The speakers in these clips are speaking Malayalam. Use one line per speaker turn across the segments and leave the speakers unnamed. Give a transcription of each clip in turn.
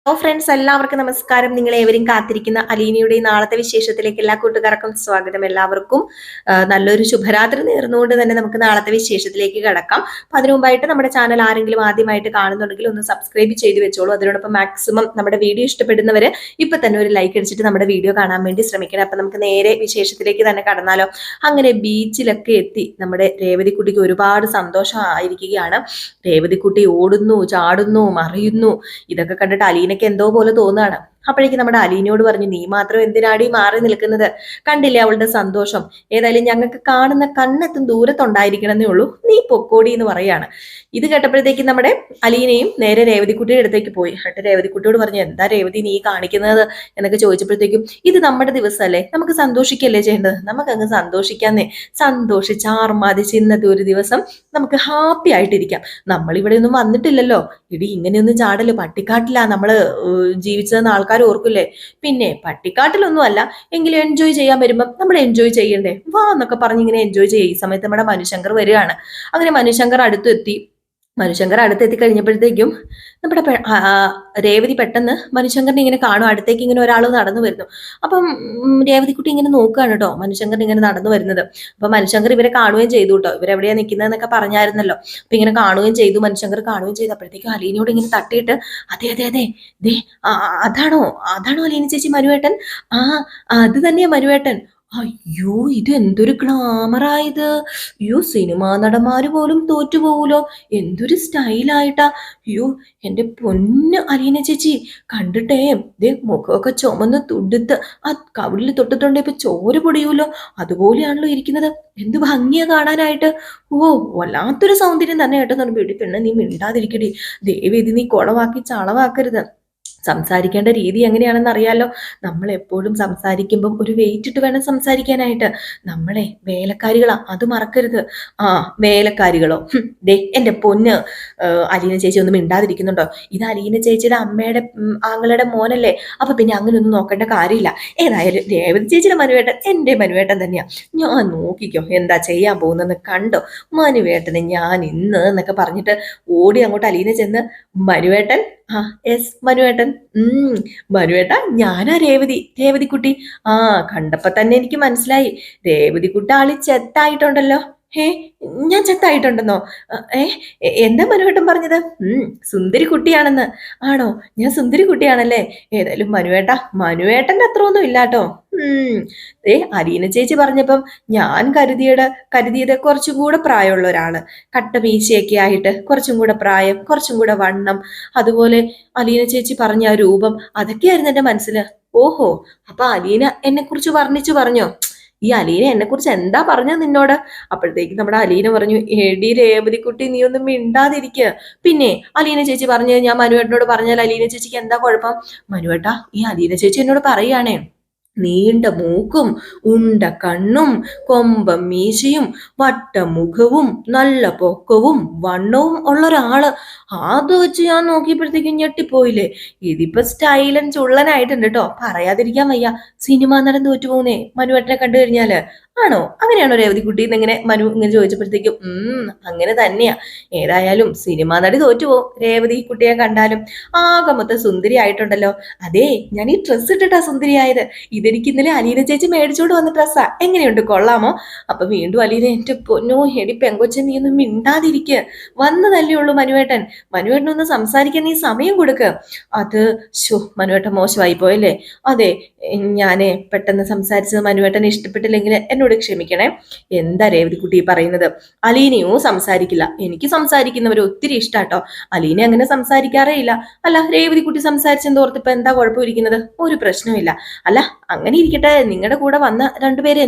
ഫ്രണ്ട്സ്, എല്ലാവർക്കും നമസ്കാരം. നിങ്ങൾ ഏവരും കാത്തിരിക്കുന്ന അലീനയുടെ നാളത്തെ വിശേഷത്തിലേക്ക് എല്ലാ കൂട്ടുകാർക്കും സ്വാഗതം. എല്ലാവർക്കും നല്ലൊരു ശുഭരാത്രി നേർന്നുകൊണ്ട് തന്നെ നമുക്ക് നാളത്തെ വിശേഷത്തിലേക്ക് കടക്കാം. അപ്പൊ അതിനു മുമ്പായിട്ട് നമ്മുടെ ചാനൽ ആരെങ്കിലും ആദ്യമായിട്ട് കാണുന്നുണ്ടെങ്കിൽ ഒന്ന് സബ്സ്ക്രൈബ് ചെയ്ത് വെച്ചോളൂ. അതിനോടൊപ്പം മാക്സിമം നമ്മുടെ വീഡിയോ ഇഷ്ടപ്പെടുന്നവര് ഇപ്പൊ തന്നെ ഒരു ലൈക്ക് അടിച്ചിട്ട് നമ്മുടെ വീഡിയോ കാണാൻ വേണ്ടി ശ്രമിക്കണം. അപ്പൊ നമുക്ക് നേരെ വിശേഷത്തിലേക്ക് തന്നെ കടന്നാലോ. അങ്ങനെ ബീച്ചിലൊക്കെ എത്തി നമ്മുടെ രേവതിക്കുട്ടിക്ക് ഒരുപാട് സന്തോഷമായിരിക്കുകയാണ്. രേവതിക്കുട്ടി ഓടുന്നു, ചാടുന്നു, മറിയുന്നു. ഇതൊക്കെ കണ്ടിട്ട് അലീനയ്ക്ക് എന്തോ പോലെ തോന്നുകയാണ്. അപ്പോഴേക്കും നമ്മുടെ അലീനയോട് പറഞ്ഞു, നീ മാത്രം എന്തിനാടി മാറി നിൽക്കുന്നത്? കണ്ടില്ലേ അവളുടെ സന്തോഷം? ഏതായാലും ഞങ്ങൾക്ക് കാണുന്ന കണ്ണെത്തും ദൂരത്തുണ്ടായിരിക്കണമെന്നേ ഉള്ളൂ, നീ പൊക്കോടി എന്ന് പറയാണ്. ഇത് കേട്ടപ്പോഴത്തേക്കും നമ്മുടെ അലീനയും നേരെ രേവതിക്കുട്ടിയുടെ അടുത്തേക്ക് പോയി. എന്നിട്ട് രേവതിക്കുട്ടിയോട് പറഞ്ഞു, എന്താ രേവതി നീ കാണിക്കുന്നത് എന്നൊക്കെ ചോദിച്ചപ്പോഴത്തേക്കും, ഇത് നമ്മുടെ ദിവസമല്ലേ, നമുക്ക് സന്തോഷിക്കല്ലേ ചെയ്യേണ്ടത്, നമുക്കങ്ങ് സന്തോഷിക്കാന്നേ. സന്തോഷിച്ചാർമാദിച്ച് ഇന്നത്തെ ഒരു ദിവസം നമുക്ക് ഹാപ്പി ആയിട്ടിരിക്കാം. നമ്മളിവിടെ ഒന്നും വന്നിട്ടില്ലല്ലോ. ഇടി ഇങ്ങനെയൊന്നും ചാടല് പട്ടിക്കാട്ടിലാ നമ്മള് ജീവിച്ചതെന്ന് ആൾക്കാർ ഓർക്കില്ലേ? പിന്നെ പട്ടിക്കാട്ടിലൊന്നും അല്ല എങ്കിലും എൻജോയ് ചെയ്യാൻ വരുമ്പം നമ്മൾ എൻജോയ് ചെയ്യണ്ടേ, വാ എന്നൊക്കെ പറഞ്ഞ് ഇങ്ങനെ എൻജോയ് ചെയ്യുക. ഈ സമയത്ത് നമ്മുടെ മനുശങ്കർ വരികയാണ്. അങ്ങനെ മനുശങ്കർ അടുത്തെത്തി. മനുശങ്കർ അടുത്തെത്തി കഴിഞ്ഞപ്പോഴത്തേക്കും നമ്മുടെ രേവതി പെട്ടെന്ന് മനുശങ്കറിനെ ഇങ്ങനെ കാണും. അടുത്തേക്ക് ഇങ്ങനെ ഒരാൾ നടന്നു വരുന്നു. അപ്പം രേവതിക്കുട്ടി ഇങ്ങനെ നോക്കുകയാണ് കേട്ടോ, മനുശങ്കർ ഇങ്ങനെ നടന്നു വരുന്നത്. അപ്പൊ മനുശങ്കർ ഇവരെ കാണുകയും ചെയ്തു കേട്ടോ. ഇവരെവിടെയാ നിൽക്കുന്നതെന്നൊക്കെ പറഞ്ഞായിരുന്നല്ലോ. അപ്പൊ ഇങ്ങനെ കാണുകയും ചെയ്തു, മനുശങ്കർ കാണുകയും ചെയ്തു. അപ്പോഴത്തേക്കും അലീനയോട് ഇങ്ങനെ തട്ടിയിട്ട്, അതെ അതെ അതെ ദേ അതാണോ അതാണോ അലീന ചേച്ചി മനുവേട്ടൻ? ആ അത് തന്നെയാ മനുവേട്ടൻ. അയ്യോ, ഇത് എന്തൊരു ഗ്ലാമറായത്! അയ്യോ, സിനിമാ നടന്മാര് പോലും തോറ്റുപോകൂലോ, എന്തൊരു സ്റ്റൈലായിട്ടാ! അയ്യോ, എന്റെ പൊന്ന് അലീന ചേച്ചി, കണ്ടിട്ടേ ദേ മുഖമൊക്കെ ചുമന്ന് തുടുത്ത് ആ കവിളിൽ തൊട്ടിട്ടുണ്ട് ഇപ്പൊ ചോര പൊടിയൂലോ, അതുപോലെയാണല്ലോ ഇരിക്കുന്നത്. എന്ത് ഭംഗിയാ കാണാനായിട്ട്! ഓ, വല്ലാത്തൊരു സൗന്ദര്യം തന്നെ കേട്ടോ. വീട്ടിൽ പെണ്ണ്, നീ മിണ്ടാതിരിക്കടി, ദേവി ഇത് നീ കുളവാക്കി ചളവാക്കരുത്. സംസാരിക്കേണ്ട രീതി എങ്ങനെയാണെന്ന് അറിയാലോ. നമ്മൾ എപ്പോഴും സംസാരിക്കുമ്പം ഒരു വെയിറ്റ് ഇട്ട് വേണം സംസാരിക്കാനായിട്ട്. നമ്മളെ വേലക്കാരികളാ, അത് മറക്കരുത്. ആ, വേലക്കാരികളോ? ദേ എന്റെ പൊന്ന് അലീന ചേച്ചി ഒന്നും മിണ്ടാതിരിക്കുന്നുണ്ടോ? ഇത് അലീന ചേച്ചിയുടെ അമ്മയുടെ ആങ്ങളുടെ മോനല്ലേ, അപ്പൊ പിന്നെ അങ്ങനെ ഒന്നും നോക്കേണ്ട കാര്യമില്ല. ഏതായാലും രേവതി ചേച്ചിയുടെ മനുവേട്ടൻ എന്റെ മനുവേട്ടൻ തന്നെയാ. ഞാൻ നോക്കിക്കോ എന്താ ചെയ്യാൻ പോകുന്നെന്ന് കണ്ടോ. മനുവേട്ടനെ ഞാൻ ഇന്ന് എന്നൊക്കെ പറഞ്ഞിട്ട് ഓടി അങ്ങോട്ട് അലീന ചെന്ന്, മനുവേട്ടൻ, ആ യെസ് മനുവേട്ടൻ, മനുവേട്ട ഞാനാ രേവതിക്കുട്ടി. ആ, കണ്ടപ്പോ തന്നെ എനിക്ക് മനസ്സിലായി, രേവതിക്കുട്ടി ആളി ചെത്തായിട്ടുണ്ടല്ലോ. ഹേ, ഞാൻ ചെത്തായിട്ടുണ്ടെന്നോ? ഏ എന്താ മനുവേട്ടൻ പറഞ്ഞത്? സുന്ദരി കുട്ടിയാണെന്ന്. ആണോ? ഞാൻ സുന്ദരി കുട്ടിയാണല്ലേ? ഏതായാലും മനുവേട്ടന്റെ അത്ര ഒന്നും ഇല്ലാട്ടോ. അലീന ചേച്ചി പറഞ്ഞപ്പം ഞാൻ കരുതിയത് കുറച്ചും കൂടെ പ്രായമുള്ള ഒരാള്, കട്ട മീശയൊക്കെ ആയിട്ട്, കുറച്ചും കൂടെ പ്രായം, കുറച്ചും കൂടെ വണ്ണം, അതുപോലെ അലീന ചേച്ചി പറഞ്ഞ ആ രൂപം, അതൊക്കെയായിരുന്നു എന്റെ മനസ്സിൽ. ഓഹോ, അപ്പൊ അലീന എന്നെ കുറിച്ച് വർണ്ണിച്ചു പറഞ്ഞോ? ഈ അലീന എന്നെ കുറിച്ച് എന്താ പറഞ്ഞത് നിന്നോട്? അപ്പോഴത്തേക്ക് നമ്മുടെ അലീന പറഞ്ഞു, എടി രേവതിക്കുട്ടി നീ ഒന്നും മിണ്ടാതിരിക്കുക. പിന്നെ അലീന ചേച്ചി പറഞ്ഞത് ഞാൻ മനുവേട്ടനോട് പറഞ്ഞാൽ അലീന ചേച്ചിക്ക് എന്താ കുഴപ്പം? മനുവേട്ടാ, ഈ അലീന ചേച്ചി എന്നോട് പറയുകയാണേ, നീണ്ട മൂക്കും, ഉണ്ട കണ്ണും, കൊമ്പം മീശയും, വട്ടമുഖവും, നല്ല പൊക്കവും വണ്ണവും ഉള്ള ഒരാള്. അത് വെച്ച് ഞാൻ നോക്കിയപ്പോഴത്തേക്കും ഞെട്ടിപ്പോയില്ലേ. ഇതിപ്പോ സ്റ്റൈലൻ ചുള്ളനായിട്ടുണ്ട് കേട്ടോ, പറയാതിരിക്കാൻ വയ്യ. സിനിമ നടൻ തോറ്റുപോകുന്നേ മനുവേട്ടനെ കണ്ടു കഴിഞ്ഞാല്. ആണോ? അങ്ങനെയാണോ രേവതിക്കുട്ടി എന്നിങ്ങനെ മനു ഇങ്ങനെ ചോദിച്ചപ്പോഴത്തേക്കും, അങ്ങനെ തന്നെയാ. ഏതായാലും സിനിമാ നടി തോറ്റുപോകും രേവതി കുട്ടിയെ കണ്ടാലും. ആകെ മൊത്തം സുന്ദരി ആയിട്ടുണ്ടല്ലോ. അതെ, ഞാൻ ഈ ഡ്രസ്സ് ഇട്ടിട്ടാ സുന്ദരിയായത്. ഇതെനിക്ക് ഇന്നലെ അലീന ചേച്ചി മേടിച്ചോണ്ട് വന്ന ഡ്രസ്സാ. എങ്ങനെയുണ്ട്, കൊള്ളാമോ? അപ്പൊ വീണ്ടും അലീന, എന്റെ പൊന്നോ എടി പെങ്കൊച്ചൻ, നീ ഒന്നും മിണ്ടാതിരിക്കുക. വന്നതല്ലേ ഉള്ളൂ മനുവേട്ടനൊന്ന് സംസാരിക്കാൻ നീ സമയം കൊടുക്ക്. അത് മനുവേട്ടൻ മോശമായി പോയല്ലേ? അതെ, ഞാനേ പെട്ടെന്ന് സംസാരിച്ചത് മനുവേട്ടനെ ഇഷ്ടപ്പെട്ടില്ലെങ്കിൽ എന്നോട് ക്ഷമിക്കണേ. എന്താ രേവതിക്കുട്ടി പറയുന്നത്? അലീനയോ സംസാരിക്കില്ല, എനിക്ക് സംസാരിക്കുന്നവർ ഒത്തിരി ഇഷ്ടാട്ടോ. അലീന അങ്ങനെ സംസാരിക്കാറേ ഇല്ല. അല്ല, രേവതിക്കുട്ടി സംസാരിച്ചെന്തോർത്തിപ്പോ എന്താ കുഴപ്പമിരിക്കുന്നത്? ഒരു പ്രശ്നമില്ല. അല്ല, അങ്ങനെ ഇരിക്കട്ടെ, നിങ്ങളുടെ കൂടെ വന്ന രണ്ടുപേര്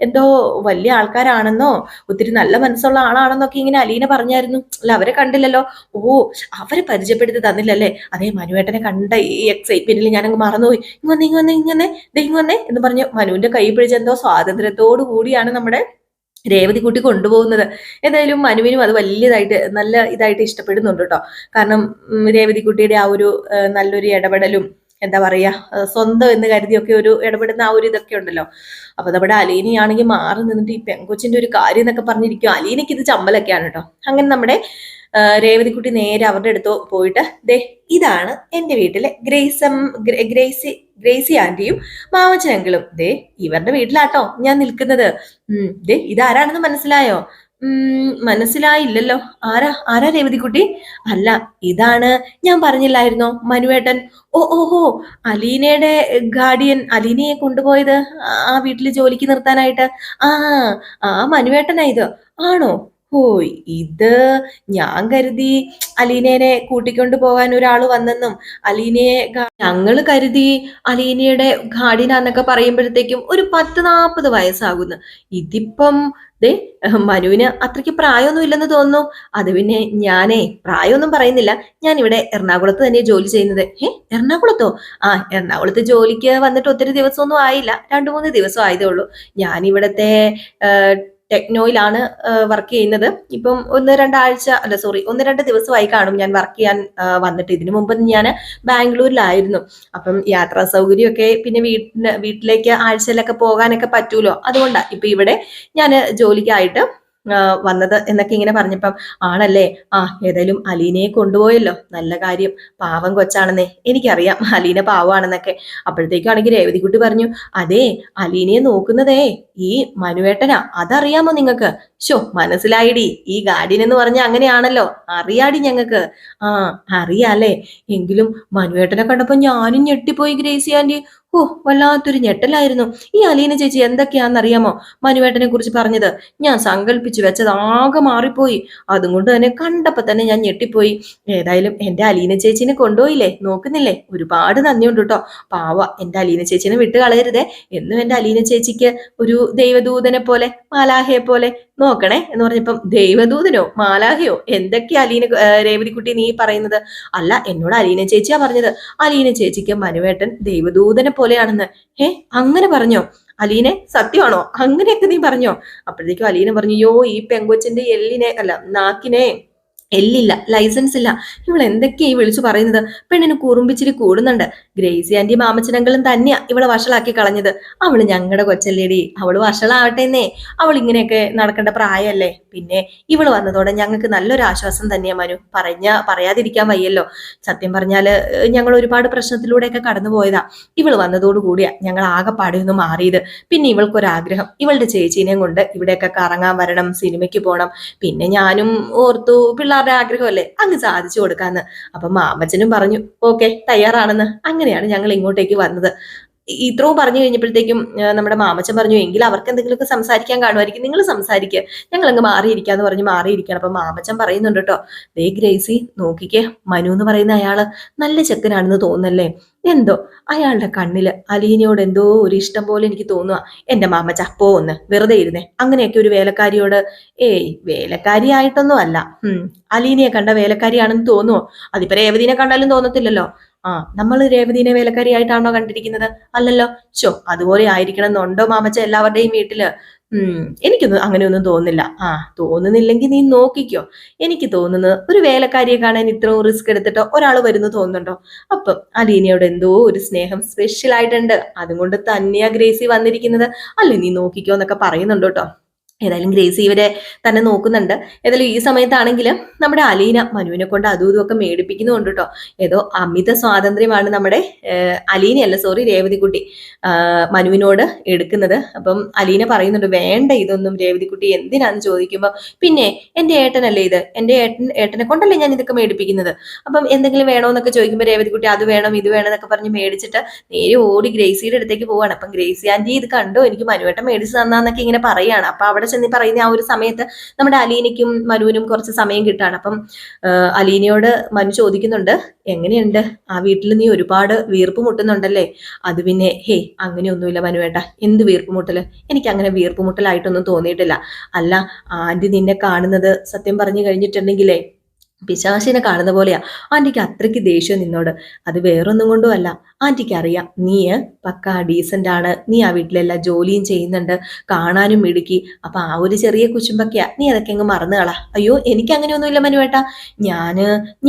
എന്തോ വലിയ ആൾക്കാരാണെന്നോ ഒത്തിരി നല്ല മനസ്സുള്ള ആളാണെന്നൊക്കെ ഇങ്ങനെ അലീന പറഞ്ഞായിരുന്നു. അല്ല, അവരെ കണ്ടില്ലല്ലോ. ഓ, അവരെ പരിചയപ്പെടുത്തി തന്നില്ലല്ലേ? അതേ, മനുവേട്ടനെ കണ്ട ഈ എക്സൈറ്റ്മെന്റിൽ ഞാനങ്ങ് മറന്നുപോയി. ഇങ്ങനെ എന്ന് പറഞ്ഞ് മനുവിന്റെ കൈ പിടിച്ച എന്തോ സ്വാതന്ത്ര്യത്തോടു കൂടിയാണ് നമ്മുടെ രേവതിക്കുട്ടി കൊണ്ടുപോകുന്നത്. ഏതായാലും മനുവിനും അത് വലിയതായിട്ട് നല്ല ഇതായിട്ട് ഇഷ്ടപ്പെടുന്നുണ്ട് കേട്ടോ. കാരണം രേവതിക്കുട്ടിയുടെ ആ ഒരു നല്ലൊരു ഇടപെടലും, എന്താ പറയാ, സ്വന്തം എന്ന് കരുതിയൊക്കെ ഒരു ഇടപെടുന്ന ആ ഒരു ഇതൊക്കെ ഉണ്ടല്ലോ. അപ്പൊ നമ്മുടെ അലീനയാണെങ്കിൽ മാറി നിന്നിട്ട് ഈ പെങ്കൊച്ചിന്റെ ഒരു കാര്യം എന്നൊക്കെ പറഞ്ഞിരിക്കും. അലീനയ്ക്ക് ഇത് ചമ്മലൊക്കെയാണ് കേട്ടോ. അങ്ങനെ നമ്മുടെ രേവതിക്കുട്ടി നേരെ അവരുടെ അടുത്ത് പോയിട്ട്, ദേ ഇതാണ് എന്റെ വീട്ടിലെ ഗ്രേസി ആന്റിയും മാമച്ചൻ അങ്കിളും. ദേ ഇവരുടെ വീട്ടിലാട്ടോ ഞാൻ നിൽക്കുന്നത്. ദേ ഇതാരാണെന്ന് മനസ്സിലായോ? മനസ്സിലായില്ലല്ലോ. ആരാ രേവതിക്കുട്ടി? അല്ല, ഇതാണ് ഞാൻ പറഞ്ഞില്ലായിരുന്നോ മനുവേട്ടൻ. ഓഹോ, അലീനയുടെ ഗാർഡിയൻ, അലീനയെ കൊണ്ടുപോയത് ആ വീട്ടിൽ ജോലിക്ക് നിർത്താനായിട്ട്. ആ ആ മനുവേട്ടനാ ഇത്. ആണോ? ഓ, ഇത് ഞാൻ കരുതി അലീനേനെ കൂട്ടിക്കൊണ്ടു പോകാൻ ഒരാള് വന്നെന്നും, അലീനയെ ഞങ്ങള് കരുതി അലീനയുടെ ഗാർഡിയനാന്നൊക്കെ പറയുമ്പോഴത്തേക്കും ഒരു 10-40 വയസ്സാകുന്നു. ഇതിപ്പം ദേ മനുവിന് അത്രയ്ക്ക് പ്രായമൊന്നും ഇല്ലെന്ന് തോന്നുന്നു. അത് പിന്നെ ഞാനേ പ്രായമൊന്നും പറയുന്നില്ല, ഞാൻ ഇവിടെ എറണാകുളത്ത് തന്നെ ജോലി ചെയ്യുന്നത്. എറണാകുളത്തോ? ആ, എറണാകുളത്ത് ജോലിക്ക് വന്നിട്ട് ഒത്തിരി ദിവസമൊന്നും ആയില്ല, 2-3 ദിവസം ആയതേ ഉള്ളൂ. ഞാൻ ഇവിടത്തെ ടെക്നോയിലാണ് വർക്ക് ചെയ്യുന്നത്. ഇപ്പം 1-2 ദിവസമായി കാണും ഞാൻ വർക്ക് ചെയ്യാൻ വന്നിട്ട്. ഇതിനു മുമ്പ് ഞാൻ ബാംഗ്ലൂരിലായിരുന്നു. അപ്പം യാത്രാ സൗകര്യമൊക്കെ പിന്നെ വീട്ടിലേക്ക് ആഴ്ചയിലൊക്കെ പോകാനൊക്കെ പറ്റൂലോ, അതുകൊണ്ടാണ് ഇപ്പൊ ഇവിടെ ഞാൻ ജോലിക്കായിട്ട് വന്നത് എന്നൊക്കെ ഇങ്ങനെ പറഞ്ഞപ്പം, ആണല്ലേ, ഏതായാലും അലീനയെ കൊണ്ടുപോയല്ലോ, നല്ല കാര്യം. പാവം കൊച്ചാണെന്നേ എനിക്കറിയാം, അലീന പാവമാണെന്നൊക്കെ. അപ്പോഴത്തേക്കും ആണെങ്കിൽ രേവതിക്കുട്ടി പറഞ്ഞു, അതേ അലീനയെ നോക്കുന്നതേ ഈ മനുവേട്ടനാ, അതറിയാമോ നിങ്ങൾക്ക്? മനസ്സിലായിടി, ഈ ഗാർഡിയൻ എന്ന് പറഞ്ഞ അങ്ങനെയാണല്ലോ, അറിയാടി ഞങ്ങൾക്ക്. അറിയാല്ലേ? എങ്കിലും മനുവേട്ടനെ കണ്ടപ്പോ ഞാനും ഞെട്ടിപ്പോയി ഗ്രേസി ആന്റി. വല്ലാത്തൊരു ഞെട്ടലായിരുന്നു. ഈ അലീന ചേച്ചി എന്തൊക്കെയാണെന്നറിയാമോ മനുവേട്ടനെ കുറിച്ച് പറഞ്ഞത്? ഞാൻ സങ്കല്പിച്ചു വെച്ചത് ആകെ മാറിപ്പോയി. അതും കൊണ്ട് തന്നെ കണ്ടപ്പോ തന്നെ ഞാൻ ഞെട്ടിപ്പോയി. ഏതായാലും എന്റെ അലീന ചേച്ചിനെ കൊണ്ടുപോയില്ലേ, നോക്കുന്നില്ലേ, ഒരുപാട് നന്ദിയുണ്ട് കേട്ടോ. പാവ, എന്റെ അലീന ചേച്ചിനെ വിട്ട് കളയരുതേ. എന്നും എന്റെ അലീന ചേച്ചിക്ക് ഒരു ദൈവദൂതനെ പോലെ, മാലാഹയെ പോലെ നോക്കണേ എന്ന് പറഞ്ഞപ്പം, ദൈവദൂതനോ മാലാഹയോ എന്തൊക്കെയാ രേവതിക്കുട്ടി നീ പറയുന്നത്? അല്ല, എന്നോട് അലീന ചേച്ചിയാ പറഞ്ഞത്. അലീന ചേച്ചിക്ക് മനുവേട്ടൻ ദൈവദൂതനെ പോലെയാണെന്ന്. അങ്ങനെ പറഞ്ഞോ അലീനെ? സത്യമാണോ? അങ്ങനെയൊക്കെ നീ പറഞ്ഞോ? അപ്പോഴത്തേക്കും അലീന പറഞ്ഞു, ഈ പെങ്കൊച്ചിന്റെ നാക്കിനെ എല്ലില്ല, ലൈസൻസ് ഇല്ല, ഇവൾ എന്തൊക്കെയാ ഈ വിളിച്ചു പറയുന്നത്? പെണ്ണിന് കുറുമ്പിച്ചിരി കൂടുന്നുണ്ട്. ഗ്രേസി ആന്റി മാമച്ചനങ്ങളും തന്നെയാ ഇവളെ വഷളാക്കി കളഞ്ഞത്. അവള് ഞങ്ങളുടെ കൊച്ചല്ലേടി, അവള് വഷളാവട്ടെന്നേ. അവൾ ഇങ്ങനെയൊക്കെ നടക്കേണ്ട പ്രായമല്ലേ. പിന്നെ ഇവള് വന്നതോടെ ഞങ്ങൾക്ക് നല്ലൊരു ആശ്വാസം തന്നെയാ മനു. പറയാതിരിക്കാൻ വയ്യല്ലോ. സത്യം പറഞ്ഞാല് ഞങ്ങൾ ഒരുപാട് പ്രശ്നത്തിലൂടെയൊക്കെ കടന്നു പോയതാ. ഇവള് വന്നതോടുകൂടിയാ ഞങ്ങൾ ആകെ പാടെയൊന്ന് മാറിയത്. പിന്നെ ഇവൾക്കൊരാഗ്രഹം, ഇവളുടെ ചേച്ചീനെയും കൊണ്ട് ഇവിടെയൊക്കെ കറങ്ങാൻ വരണം, സിനിമയ്ക്ക് പോകണം. പിന്നെ ഞാനും ഓർത്തു പിള്ളേരുടെ ആഗ്രഹമല്ലേ, അങ്ങ് സാധിച്ചു കൊടുക്കാന്ന്. അപ്പൊ മാമച്ചനും പറഞ്ഞു ഓക്കെ, തയ്യാറാണെന്ന്. അങ്ങനെയാണ് ഞങ്ങൾ ഇങ്ങോട്ടേക്ക് വന്നത്. ഇത്രയും പറഞ്ഞു കഴിഞ്ഞപ്പോഴത്തേക്കും നമ്മുടെ മാമച്ചൻ പറഞ്ഞു, എങ്കിൽ അവർക്ക് എന്തെങ്കിലുമൊക്കെ സംസാരിക്കാൻ കാണുമായിരിക്കും, നിങ്ങൾ സംസാരിക്കുക, ഞങ്ങൾ അങ്ങ് മാറിയിരിക്കാന്ന് പറഞ്ഞു മാറിയിരിക്കണം. അപ്പൊ മാമച്ചൻ പറയുന്നുണ്ട് കേട്ടോ, ദേ ഗ്രേസി നോക്കിക്കേ, മനു എന്ന് പറയുന്ന അയാള് നല്ല ചെക്കനാണെന്ന് തോന്നുന്നല്ലേ? എന്തോ അയാളുടെ കണ്ണില് അലീനയോട് എന്തോ ഒരു ഇഷ്ടം പോലെ എനിക്ക് തോന്നുക. എന്റെ മാമച്ച ഒന്ന് വെറുതെ ഇരുന്നേ. അങ്ങനെയൊക്കെ ഒരു വേലക്കാരിയോട്, വേലക്കാരിയായിട്ടൊന്നും അല്ല, അലീനയെ കണ്ട വേലക്കാരിയാണെന്ന് തോന്നുവോ? അതിപ്പോ രേവതിനെ കണ്ടാലും തോന്നത്തില്ലല്ലോ. നമ്മൾ രേവതിനെ വേലക്കാരിയായിട്ടാണോ കണ്ടിരിക്കുന്നത്? അല്ലല്ലോ. അതുപോലെ ആയിരിക്കണം എന്നുണ്ടോ മാമച്ച എല്ലാവരുടെയും വീട്ടില്? എനിക്കൊന്നും അങ്ങനെയൊന്നും തോന്നുന്നില്ല. തോന്നുന്നില്ലെങ്കിൽ നീ നോക്കിക്കോ. എനിക്ക് തോന്നുന്നത് ഒരു വേലക്കാരിയെ കാണാൻ ഇത്രയും റിസ്ക് എടുത്തിട്ട് ഒരാൾ വരുന്നു തോന്നുന്നുണ്ടോ? അപ്പം അലീനയോട് എന്തോ ഒരു സ്നേഹം സ്പെഷ്യൽ ആയിട്ടുണ്ട്, അതുകൊണ്ട് തന്നെയാ ഗ്രേസി വന്നിരിക്കുന്നത്. അല്ലേ, നീ നോക്കിക്കോ എന്നൊക്കെ പറയുന്നുണ്ട് കേട്ടോ. ഏതായാലും ഗ്രേസി ഇവരെ തന്നെ നോക്കുന്നുണ്ട്. ഏതായാലും ഈ സമയത്താണെങ്കിൽ നമ്മുടെ അലീന മനുവിനെ കൊണ്ട് അതും ഇതും ഒക്കെ മേടിപ്പിക്കുന്നുണ്ട് കേട്ടോ. ഏതോ അമിത സ്വാതന്ത്ര്യമാണ് നമ്മുടെ അലീനയല്ല, സോറി, രേവതിക്കുട്ടി മനുവിനോട് എടുക്കുന്നത്. അപ്പം അലീന പറയുന്നുണ്ട്, വേണ്ട ഇതൊന്നും രേവതിക്കുട്ടി, എന്തിനാന്ന് ചോദിക്കുമ്പോൾ, പിന്നെ എന്റെ ഏട്ടനല്ലേ ഇത്, എന്റെ ഏട്ടനെ കൊണ്ടല്ലേ ഞാൻ ഇതൊക്കെ മേടിപ്പിക്കുന്നത്. അപ്പം എന്തെങ്കിലും വേണോന്നൊക്കെ ചോദിക്കുമ്പോൾ രേവതിക്കുട്ടി അത് വേണം ഇത് വേണം എന്നൊക്കെ പറഞ്ഞ് മേടിച്ചിട്ട് നേരെ ഓടി ഗ്രേസിയുടെ അടുത്തേക്ക് പോവാണ്. അപ്പം ഗ്രേസി ആന്റി ഇത് കണ്ടോ, എനിക്ക് മനുവേട്ടൻ മേടിച്ച് തന്നാന്നൊക്കെ ഇങ്ങനെ പറയാണ്. അപ്പൊ അവിടെ ചെന്ന് പറയുന്ന ആ ഒരു സമയത്ത് നമ്മുടെ അലീനയ്ക്കും മനുവിനും കുറച്ച് സമയം കിട്ടാണ്. അപ്പം അലീനയോട് മനു ചോദിക്കുന്നുണ്ട്, എങ്ങനെയുണ്ട് ആ വീട്ടിൽ നീ ഒരുപാട് വീർപ്പ് മുട്ടുന്നുണ്ടല്ലേ? അത് പിന്നെ അങ്ങനെയൊന്നുമില്ല മനുവേട്ട, എന്ത് വീർപ്പ് മുട്ടല്? എനിക്ക് അങ്ങനെ വീർപ്പ് മുട്ടലായിട്ടൊന്നും തോന്നിയിട്ടില്ല. അല്ല, ആന്റി നിന്നെ കാണുന്നത് സത്യം പറഞ്ഞു കഴിഞ്ഞിട്ടുണ്ടെങ്കിലേ പിശാചിനെ കാണുന്ന പോലെയാ. ആന്റിക്ക് അത്രയ്ക്ക് ദേഷ്യം നിന്നോട്. അത് വേറൊന്നും കൊണ്ടും അല്ല, ആന്റിക്ക് അറിയാം നീ പക്കാ ഡീസന്റ് ആണ്, നീ ആ വീട്ടിലെല്ലാം ജോലിയും ചെയ്യുന്നുണ്ട്, കാണാനും മിടുക്കി. അപ്പൊ ആ ഒരു ചെറിയ കുശുമ്പൊക്കെയാ, നീ അതൊക്കെ അങ്ങ് മറന്നു കളാ. അയ്യോ, എനിക്ക് അങ്ങനെയൊന്നുമില്ല മനുവേട്ടാ.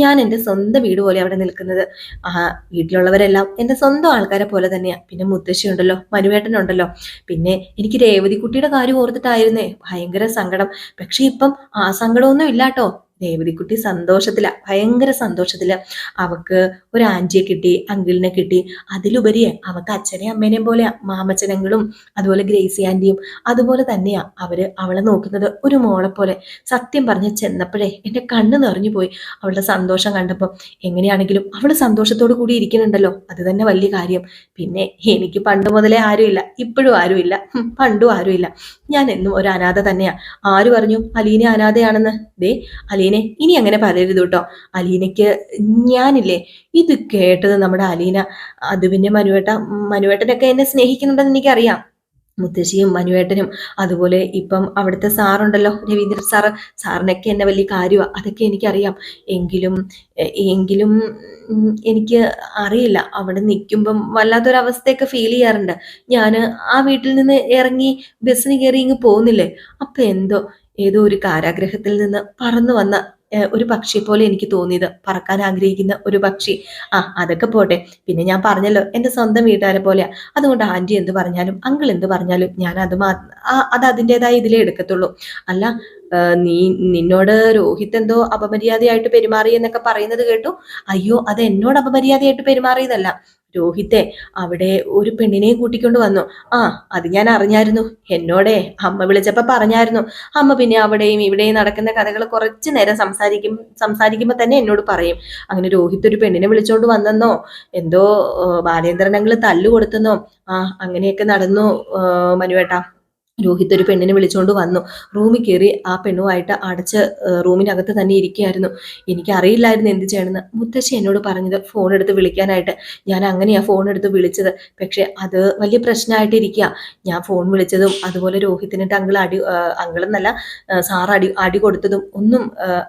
ഞാൻ എൻ്റെ സ്വന്തം വീട് പോലെ അവിടെ നിൽക്കുന്നത്. വീട്ടിലുള്ളവരെല്ലാം എൻ്റെ സ്വന്തം ആൾക്കാരെ പോലെ തന്നെയാ. പിന്നെ മുത്തശ്ശി ഉണ്ടല്ലോ, മനുവേട്ടനുണ്ടല്ലോ. പിന്നെ എനിക്ക് രേവതിക്കുട്ടിയുടെ കാര്യം ഓർത്തിട്ടായിരുന്നേ ഭയങ്കര സങ്കടം. പക്ഷെ ഇപ്പം ആ സങ്കടമൊന്നും ഇല്ലാട്ടോ. രേവതിക്കുട്ടി സന്തോഷത്തില, ഭയങ്കര സന്തോഷത്തില്. അവക്ക് ഒരു ആന്റിയെ കിട്ടി, അങ്കിളിനെ കിട്ടി. അതിലുപരി അവക്ക് അച്ഛനെയും അമ്മേനെയും പോലെയാ മാമച്ചനങ്ങളും അതുപോലെ ഗ്രേസി ആന്റിയും. അതുപോലെ തന്നെയാ അവളെ നോക്കുന്നത്, ഒരു മോളെ പോലെ. സത്യം പറഞ്ഞ് ചെന്നപ്പോഴേ എന്റെ കണ്ണ് നിറഞ്ഞു പോയി അവളുടെ സന്തോഷം കണ്ടപ്പോൾ. എങ്ങനെയാണെങ്കിലും അവള് സന്തോഷത്തോടു കൂടി ഇരിക്കുന്നുണ്ടല്ലോ, അത് തന്നെ വലിയ കാര്യം. പിന്നെ എനിക്ക് പണ്ട് മുതലേ ആരുമില്ല, ഇപ്പോഴും ആരുമില്ല, പണ്ടും ആരുമില്ല. ഞാൻ എന്നും ഒരു അനാഥ തന്നെയാ. ആര് പറഞ്ഞു അലീന അനാഥയാണെന്ന്? ദേ അലീനെ, ഇനി അങ്ങനെ പറയരുത് കേട്ടോ. അലീനയ്ക്ക് ഞാനില്ലേ. ഇത് കേട്ടത് നമ്മുടെ അലീന. അത് പിന്നെ മനുവേട്ടനൊക്കെ എന്നെ സ്നേഹിക്കുന്നുണ്ടെന്ന് എനിക്കറിയാം. മുത്തശ്ശിയും മനുവേട്ടനും അതുപോലെ ഇപ്പം അവിടുത്തെ സാറുണ്ടല്ലോ, രവീന്ദ്രൻ സാറിനൊക്കെ എന്നെ വലിയ കാര്യമാണ്, അതൊക്കെ എനിക്കറിയാം. എങ്കിലും എങ്കിലും എനിക്ക് അറിയില്ല, അവിടെ നിൽക്കുമ്പം വല്ലാത്തൊരവസ്ഥയൊക്കെ ഫീൽ ചെയ്യാറുണ്ട്. ഞാൻ ആ വീട്ടിൽ നിന്ന് ഇറങ്ങി ബസ്സിന് കയറി ഇങ്ങ് പോകുന്നില്ലേ, അപ്പൊ ഏതോ ഒരു കാരാഗ്രഹത്തിൽ നിന്ന് പറന്നു വന്ന ഒരു പക്ഷി പോലെ എനിക്ക് തോന്നിയത്, പറക്കാൻ ആഗ്രഹിക്കുന്ന ഒരു പക്ഷി. അതൊക്കെ പോട്ടെ. പിന്നെ ഞാൻ പറഞ്ഞല്ലോ എൻ്റെ സ്വന്തം വീട്ടുകാരെ പോലെയാ. അതുകൊണ്ട് ആന്റി എന്ത് പറഞ്ഞാലും അങ്കിൾ എന്ത് പറഞ്ഞാലും ഞാൻ അത് അതിൻ്റെതായ ഇതിലേ എടുക്കത്തുള്ളൂ. അല്ല, നിന്നോട് രോഹിത് എന്തോ അപമര്യാദയായിട്ട് പെരുമാറി എന്നൊക്കെ പറയുന്നത് കേട്ടു. അയ്യോ, അത് എന്നോട് അപമര്യാദയായിട്ട് പെരുമാറിയതല്ല. രോഹിത്തെ അവിടെ ഒരു പെണ്ണിനെയും കൂട്ടിക്കൊണ്ട് വന്നു. അത് ഞാൻ അറിഞ്ഞായിരുന്നു. എന്നോടെ അമ്മ വിളിച്ചപ്പോ പറഞ്ഞായിരുന്നു. അമ്മ പിന്നെ അവിടെയും ഇവിടെയും നടക്കുന്ന കഥകൾ കുറച്ചു നേരം സംസാരിക്കുമ്പോ തന്നെ എന്നോട് പറയും. അങ്ങനെ രോഹിത് ഒരു പെണ്ണിനെ വിളിച്ചോണ്ട് വന്നെന്നോ, എന്തോ ബാലേന്ദ്രനങ്ങള് തല്ലു കൊടുത്തെന്നോ, അങ്ങനെയൊക്കെ നടന്നു മനുവേട്ടാ. രോഹിത് ഒരു പെണ്ണിനെ വിളിച്ചുകൊണ്ട് വന്നു. റൂമിൽ കയറി ആ പെണ്ണുമായിട്ട് അടച്ച് റൂമിനകത്ത് തന്നെ ഇരിക്കുകയായിരുന്നു. എനിക്കറിയില്ലായിരുന്നു എന്ത് ചെയ്യണമെന്ന്. മുത്തശ്ശി എന്നോട് പറഞ്ഞത് ഫോൺ എടുത്ത് വിളിക്കാനായിട്ട്. ഞാൻ അങ്ങനെയാ ഫോൺ എടുത്ത് വിളിച്ചത്. പക്ഷെ അത് വലിയ പ്രശ്നമായിട്ടിരിക്കുക. ഞാൻ ഫോൺ വിളിച്ചതും അതുപോലെ രോഹിത്തിനിട്ട് അങ്കിളെന്നല്ല സാർ അടി കൊടുത്തതും ഒന്നും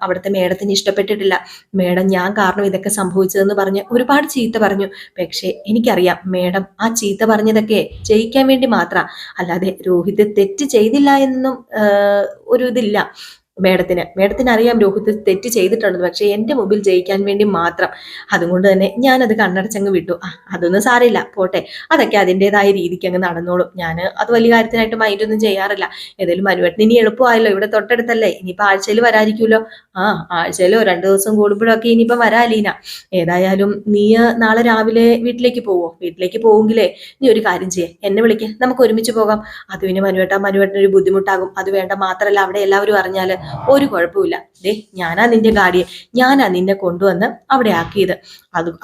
അവിടുത്തെ മേഡത്തിന് ഇഷ്ടപ്പെട്ടിട്ടില്ല. മേഡം ഞാൻ കാരണം ഇതൊക്കെ സംഭവിച്ചതെന്ന് പറഞ്ഞ് ഒരുപാട് ചീത്ത പറഞ്ഞു. പക്ഷെ എനിക്കറിയാം മേഡം ആ ചീത്ത പറഞ്ഞതൊക്കെ ജയിക്കാൻ വേണ്ടി മാത്രം, അല്ലാതെ രോഹിത് തെറ്റ് ചെയ്തില്ല എന്നൊന്നും ഒരു ഇതില്ല മേഡത്തിന് അറിയാം രോഹിത് തെറ്റ് ചെയ്തിട്ടുണ്ടെന്ന്. പക്ഷെ എന്റെ മുമ്പിൽ ജയിക്കാൻ വേണ്ടി മാത്രം. അതുകൊണ്ട് തന്നെ ഞാനത് കണ്ണടച്ചങ്ങ് വിട്ടു. അതൊന്നും സാരമില്ല, പോട്ടെ, അതൊക്കെ അതിൻ്റെതായ രീതിക്ക് അങ്ങ് നടന്നോളും. ഞാൻ അത് വലിയ കാര്യത്തിനായിട്ട് മൈൻഡൊന്നും ചെയ്യാറില്ല. ഏതായാലും മനുവേട്ടന് ഇനി എളുപ്പമായല്ലോ, ഇവിടെ തൊട്ടടുത്തല്ലേ. ഇനിയിപ്പോൾ ആഴ്ചയിൽ വരാതിരിക്കുമല്ലോ. ആഴ്ചയിലോ 2 ദിവസം കൂടുമ്പോഴൊക്കെ ഇനിയിപ്പം വരാ അലീന. ഏതായാലും നീ നാളെ രാവിലെ വീട്ടിലേക്ക് പോവോ? വീട്ടിലേക്ക് പോവെങ്കിലേ നീ ഒരു കാര്യം ചെയ്യേ, എന്നെ വിളിക്കേ, നമുക്ക് ഒരുമിച്ച് പോകാം. അത് പിന്നെ മനുവേട്ടനൊരു ബുദ്ധിമുട്ടാകും. അത് വേണ്ട, മാത്രമല്ല അവിടെ എല്ലാവരും അറിഞ്ഞാല് ഒരു കുഴപ്പമില്ല. ദേ ഞാനാ നിന്റെ ഗാർഡിയൻ, ഞാനാ നിന്നെ കൊണ്ടുവന്ന് അവിടെ ആക്കിയത്.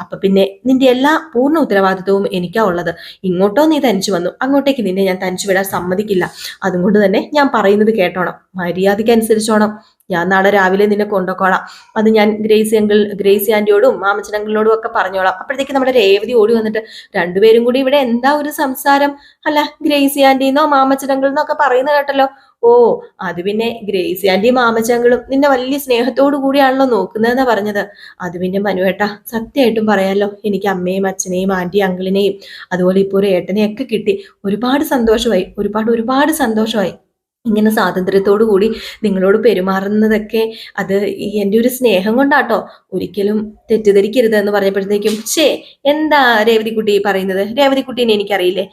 അപ്പൊ പിന്നെ നിന്റെ എല്ലാ പൂർണ്ണ ഉത്തരവാദിത്വവും എനിക്കാ ഉള്ളത്. ഇങ്ങോട്ടോ നീ തനിച്ചു വന്നു, അങ്ങോട്ടേക്ക് നിന്നെ ഞാൻ തനിച്ചു വിടാൻ സമ്മതിക്കില്ല. അതുകൊണ്ട് തന്നെ ഞാൻ പറയുന്നത് കേട്ടോണം, മര്യാദയ്ക്ക് അനുസരിച്ചോണം. ഞാൻ നാളെ രാവിലെ നിന്നെ കൊണ്ടുപോക്കോളാം. അത് ഞാൻ ഗ്രേസി ആന്റിയോടും മാമച്ചനങ്കിളിനോടും ഒക്കെ പറഞ്ഞോളാം. അപ്പോഴത്തേക്ക് നമ്മുടെ രേവതി ഓടി വന്നിട്ട്, രണ്ടുപേരും കൂടി ഇവിടെ എന്താ ഒരു സംസാരം? അല്ല, ഗ്രേസി ആന്റിന്നോ മാമച്ചനങ്കിളിന്നോ ഒക്കെ പറയുന്നത് കേട്ടല്ലോ. അത് പിന്നെ ഗ്രേസി ആന്റിയും മാമച്ചങ്ങളും നിന്നെ വലിയ സ്നേഹത്തോടു കൂടിയാണല്ലോ നോക്കുന്നതെന്നാ പറഞ്ഞത്. അത് പിന്നെ മനുവേട്ടാ, സത്യമായിട്ടും പറയാലോ, എനിക്ക് അമ്മയും അച്ഛനെയും ആന്റിയും അങ്കിളിനെയും അതുപോലെ ഇപ്പോൾ ഒരു ഏട്ടനെയൊക്കെ കിട്ടി. ഒരുപാട് സന്തോഷമായി, ഒരുപാട് സന്തോഷമായി. ഇങ്ങനെ സ്വാതന്ത്ര്യത്തോടു കൂടി നിങ്ങളോട് പെരുമാറുന്നതൊക്കെ അത് എൻ്റെ ഒരു സ്നേഹം കൊണ്ടാട്ടോ, ഒരിക്കലും തെറ്റിദ്ധരിക്കരുത് എന്ന് പറഞ്ഞപ്പോഴത്തേക്കും, എന്താ രേവതിക്കുട്ടി പറയുന്നത്? രേവതിക്കുട്ടീനെ എനിക്കറിയില്ലേ?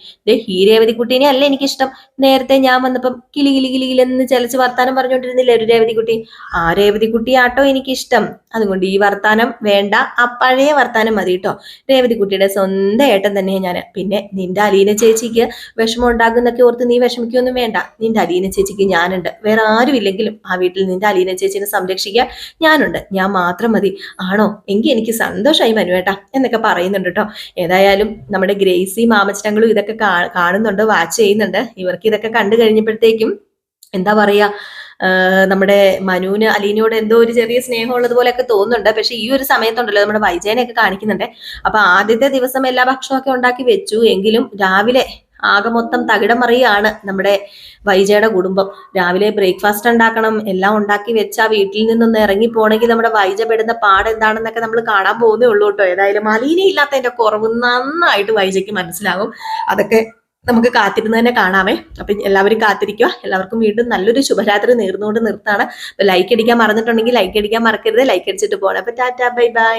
ഈ രേവതിക്കുട്ടീനെ അല്ല എനിക്കിഷ്ടം. നേരത്തെ ഞാൻ വന്നപ്പം കിളികിലെന്ന് ചലിച്ച് വർത്താനം പറഞ്ഞുകൊണ്ടിരുന്നില്ലേ ഒരു രേവതിക്കുട്ടി? ആ രേവതിക്കുട്ടി ആട്ടോ എനിക്കിഷ്ടം. അതുകൊണ്ട് ഈ വർത്താനം വേണ്ട, ആ പഴയ വർത്താനം മതി കേട്ടോ. രേവതിക്കുട്ടിയുടെ സ്വന്തം ഏട്ടൻ തന്നെയാണ് ഞാൻ. പിന്നെ നിന്റെ അലീന ചേച്ചിക്ക് വിഷമം ഉണ്ടാകുന്നൊക്കെ ഓർത്ത് നീ വിഷമിക്കൊന്നും വേണ്ട. നിന്റെ അലീന ചേച്ചിക്ക് ഞാനുണ്ട്. വേറെ ആരും ഇല്ലെങ്കിലും ആ വീട്ടിൽ നിന്റെ അലീന ചേച്ചിനെ സംരക്ഷിക്കാൻ ഞാനുണ്ട്. ഞാൻ മാത്രം മതി. ആണോ? എങ്കിൽ എനിക്ക് സന്തോഷമായി മനുവേട്ടാ എന്നൊക്കെ പറയുന്നുണ്ട് കേട്ടോ. ഏതായാലും നമ്മുടെ ഗ്രേസി മാമച്ചനങ്ങളും ഇതൊക്കെ കാണുന്നുണ്ട്, വാച്ച് ചെയ്യുന്നുണ്ട്. ഇവർക്ക് ഇതൊക്കെ കണ്ടു കഴിഞ്ഞപ്പോഴത്തേക്കും എന്താ പറയാ, നമ്മുടെ മനുവിന് അലീനയോട് എന്തോ ഒരു ചെറിയ സ്നേഹം ഉള്ളതുപോലെയൊക്കെ തോന്നുന്നുണ്ട്. പക്ഷെ ഈ ഒരു സമയത്തുണ്ടല്ലോ നമ്മുടെ വൈജയനെയൊക്കെ കാണിക്കുന്നുണ്ട്. അപ്പൊ ആദ്യത്തെ ദിവസം എല്ലാ ഭക്ഷണമൊക്കെ ഉണ്ടാക്കി വെച്ചു. എങ്കിലും രാവിലെ ആകെ മൊത്തം തകിടം മറിയാണ് നമ്മുടെ വൈജയുടെ കുടുംബം. രാവിലെ ബ്രേക്ക്ഫാസ്റ്റ് ഉണ്ടാക്കണം, എല്ലാം ഉണ്ടാക്കി വെച്ച് ആ വീട്ടിൽ നിന്നൊന്ന് ഇറങ്ങി പോണെങ്കിൽ നമ്മുടെ വൈജ പെടുന്ന പാട് എന്താണെന്നൊക്കെ നമ്മൾ കാണാൻ പോകുന്നേ ഉള്ളൂ കേട്ടോ. ഏതായാലും അലീനയില്ലാത്തതിന്റെ കുറവ് നന്നായിട്ട് വൈജയ്ക്ക് മനസ്സിലാകും. അതൊക്കെ നമുക്ക് കാത്തിരുന്ന് തന്നെ കാണാമേ. അപ്പൊ എല്ലാവരും കാത്തിരിക്കുക. എല്ലാവർക്കും വീണ്ടും നല്ലൊരു ശുഭരാത്രി നേർന്നുകൊണ്ട് നിർത്താണ്. അപ്പൊ ലൈക്ക് അടിക്കാൻ മറന്നിട്ടുണ്ടെങ്കിൽ ലൈക്ക് അടിക്കാൻ മറക്കരുത്. ലൈക്ക് അടിച്ചിട്ട് പോകണം. അപ്പൊ ടാറ്റാ, ബൈ ബൈ.